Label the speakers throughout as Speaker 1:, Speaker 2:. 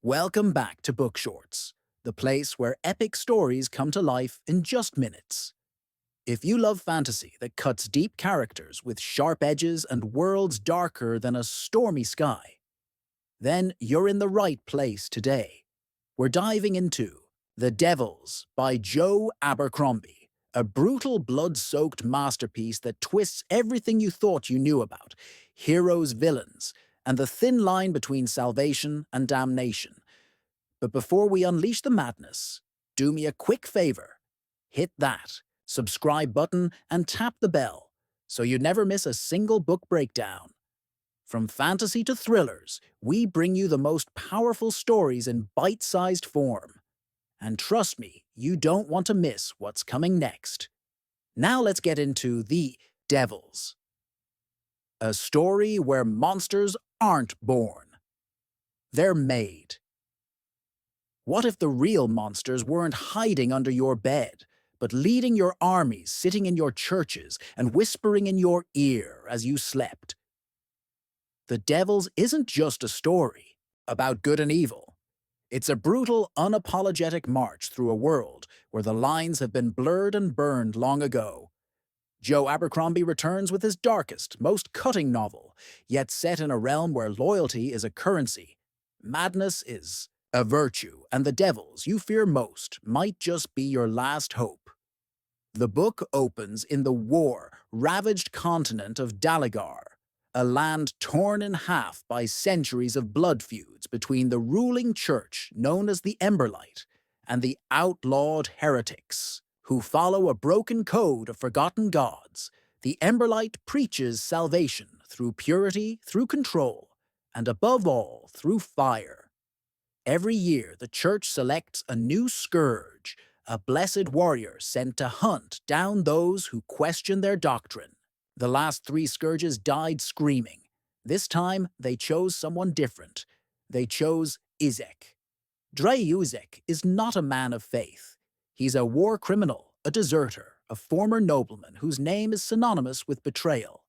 Speaker 1: Welcome back to BookShortz, the place where epic stories come to life in just minutes. If you love fantasy that cuts deep characters with sharp edges and worlds darker than a stormy sky, then you're in the right place today. We're diving into The Devils by Joe Abercrombie, a brutal blood-soaked masterpiece that twists everything you thought you knew about heroes, villains, and the thin line between salvation and damnation. But before we unleash the madness, do me a quick favor. Hit that subscribe button and tap the bell so you never miss a single book breakdown. From fantasy to thrillers, we bring you the most powerful stories in bite-sized form. And trust me, you don't want to miss what's coming next. Now let's get into The Devils, a story where monsters aren't born. They're made. What if the real monsters weren't hiding under your bed, but leading your armies, sitting in your churches, and whispering in your ear as you slept? The Devils isn't just a story about good and evil. It's a brutal, unapologetic march through a world where the lines have been blurred and burned long ago. Joe Abercrombie returns with his darkest, most cutting novel, yet set in a realm where loyalty is a currency, madness is a virtue, and the devils you fear most might just be your last hope. The book opens in the war-ravaged continent of Dalagar, a land torn in half by centuries of blood feuds between the ruling church known as the Emberlight and the outlawed heretics, who follow a broken code of forgotten gods. The Emberlight preaches salvation through purity, through control, and above all, through fire. Every year, the church selects a new scourge, a blessed warrior sent to hunt down those who question their doctrine. The last 3 scourges died screaming. This time, they chose someone different. They chose Izek. Dreya is not a man of faith. He's a war criminal, a deserter, a former nobleman whose name is synonymous with betrayal.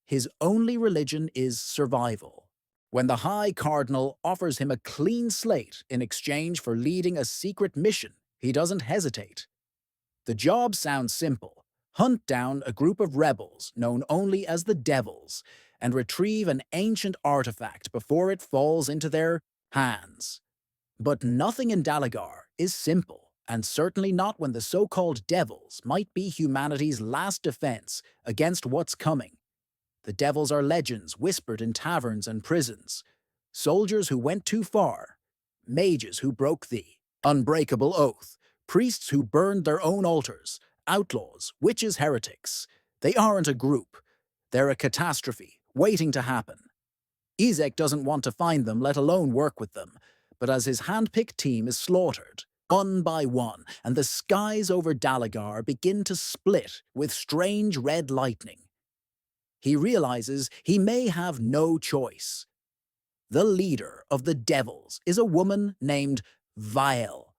Speaker 1: His only religion is survival. When the High Cardinal offers him a clean slate in exchange for leading a secret mission, he doesn't hesitate. The job sounds simple. Hunt down a group of rebels known only as the Devils and retrieve an ancient artifact before it falls into their hands. But nothing in Dalagar is simple, and certainly not when the so-called Devils might be humanity's last defense against what's coming. The Devils are legends whispered in taverns and prisons, soldiers who went too far, mages who broke the unbreakable oath, priests who burned their own altars, outlaws, witches, heretics. They aren't a group. They're a catastrophe, waiting to happen. Izek doesn't want to find them, let alone work with them, but as his hand-picked team is slaughtered, one by one, and the skies over Dalagar begin to split with strange red lightning, he realizes he may have no choice. The leader of the Devils is a woman named Vile,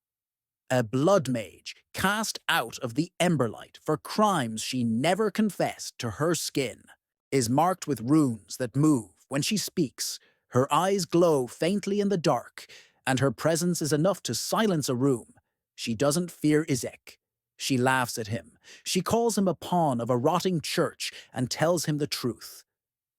Speaker 1: a blood mage cast out of the Emberlight for crimes she never confessed to her skin, is marked with runes that move when she speaks. Her eyes glow faintly in the dark, and her presence is enough to silence a room. She doesn't fear Izek. She laughs at him. She calls him a pawn of a rotting church and tells him the truth.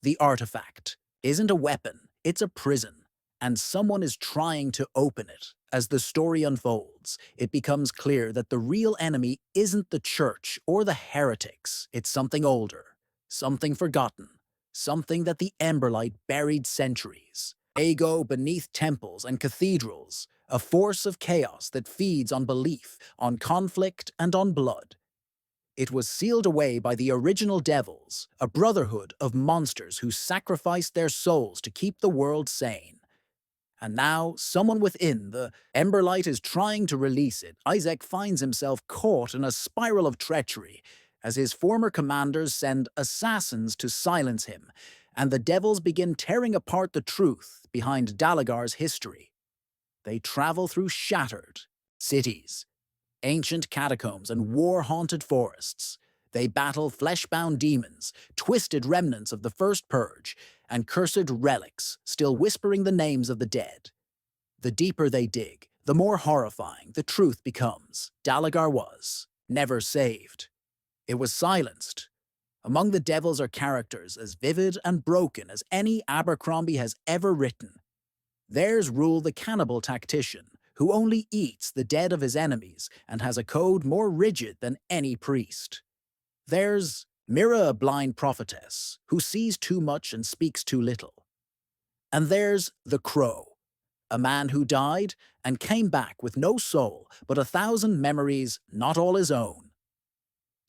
Speaker 1: The artifact isn't a weapon, it's a prison, and someone is trying to open it. As the story unfolds, it becomes clear that the real enemy isn't the church or the heretics. It's something older, something forgotten, something that the Emberlight buried centuries ago beneath temples and cathedrals, a force of chaos that feeds on belief, on conflict, and on blood. It was sealed away by the original Devils, a brotherhood of monsters who sacrificed their souls to keep the world sane. And now, someone within the Emberlight is trying to release it. Izek finds himself caught in a spiral of treachery, as his former commanders send assassins to silence him, and the Devils begin tearing apart the truth behind Dalagar's history. They travel through shattered cities, ancient catacombs, and war-haunted forests. They battle flesh-bound demons, twisted remnants of the First Purge, and cursed relics still whispering the names of the dead. The deeper they dig, the more horrifying the truth becomes. Dalagar was never saved. It was silenced. Among the devils are characters as vivid and broken as any Abercrombie has ever written. There's Rule the cannibal tactician, who only eats the dead of his enemies and has a code more rigid than any priest. There's Mira, a blind prophetess, who sees too much and speaks too little. And there's the Crow, a man who died and came back with no soul but 1,000 memories, not all his own.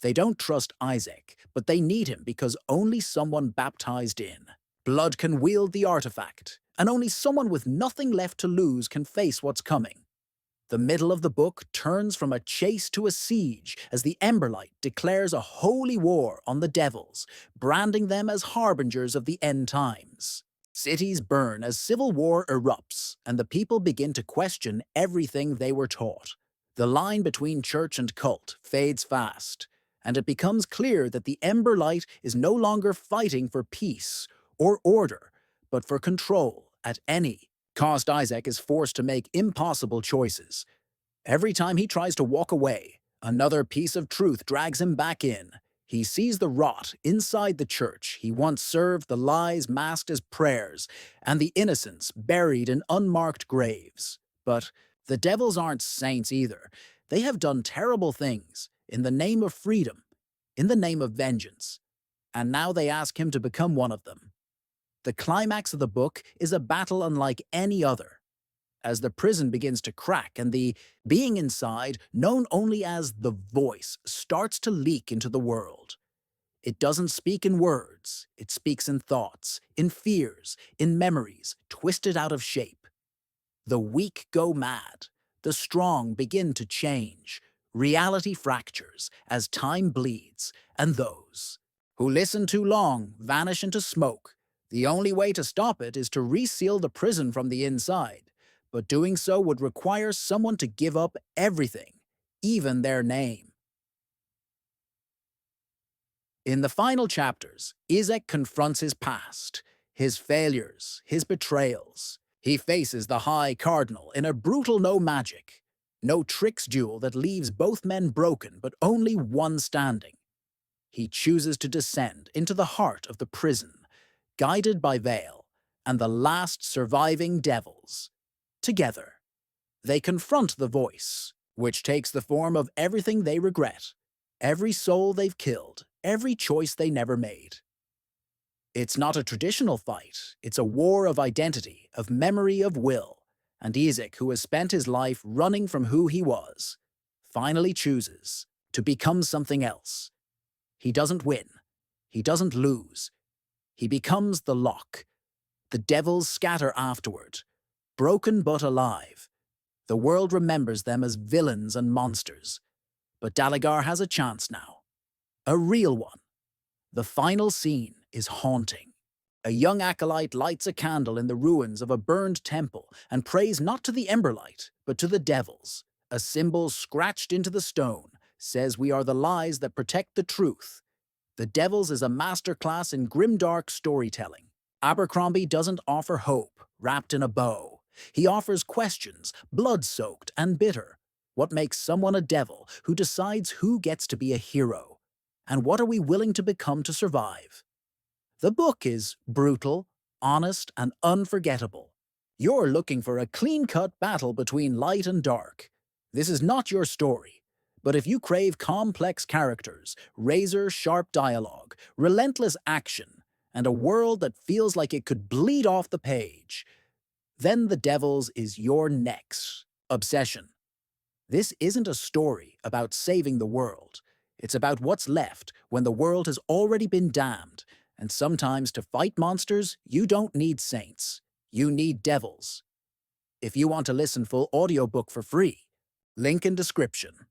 Speaker 1: They don't trust Izek, but they need him because only someone baptized in blood can wield the artifact, and only someone with nothing left to lose can face what's coming. The middle of the book turns from a chase to a siege as the Emberlight declares a holy war on the devils, branding them as harbingers of the end times. Cities burn as civil war erupts, and the people begin to question everything they were taught. The line between church and cult fades fast, and it becomes clear that the Emberlight is no longer fighting for peace or order, but for control at any cost. Izek is forced to make impossible choices. Every time he tries to walk away, another piece of truth drags him back in. He sees the rot inside the church he once served, the lies masked as prayers, and the innocents buried in unmarked graves. But the devils aren't saints either. They have done terrible things in the name of freedom, in the name of vengeance, and now they ask him to become one of them. The climax of the book is a battle unlike any other. As the prison begins to crack and the being inside, known only as the voice, starts to leak into the world. It doesn't speak in words, it speaks in thoughts, in fears, in memories, twisted out of shape. The weak go mad, the strong begin to change. Reality fractures as time bleeds, and those who listen too long vanish into smoke. The only way to stop it is to reseal the prison from the inside, but doing so would require someone to give up everything, even their name. In the final chapters, Izek confronts his past, his failures, his betrayals. He faces the High Cardinal in a brutal no-magic, no-tricks duel that leaves both men broken but only one standing. He chooses to descend into the heart of the prison, guided by Vale and the last surviving devils. Together, they confront the voice, which takes the form of everything they regret, every soul they've killed, every choice they never made. It's not a traditional fight, it's a war of identity, of memory, of will, and Izek, who has spent his life running from who he was, finally chooses to become something else. He doesn't win, he doesn't lose. He becomes the lock. The devils scatter afterward, broken but alive. The world remembers them as villains and monsters. But Dalagar has a chance now. A real one. The final scene is haunting. A young acolyte lights a candle in the ruins of a burned temple and prays not to the Emberlight, but to the devils. A symbol scratched into the stone says we are the lies that protect the truth. The Devils is a masterclass in grimdark storytelling. Abercrombie doesn't offer hope wrapped in a bow. He offers questions, blood-soaked and bitter. What makes someone a devil who decides who gets to be a hero? And what are we willing to become to survive? The book is brutal, honest, and unforgettable. You're looking for a clean-cut battle between light and dark. This is not your story. But if you crave complex characters, razor-sharp dialogue, relentless action, and a world that feels like it could bleed off the page, then The Devils is your next obsession. This isn't a story about saving the world. It's about what's left when the world has already been damned, and sometimes to fight monsters, you don't need saints. You need devils. If you want to listen full audiobook for free, link in description.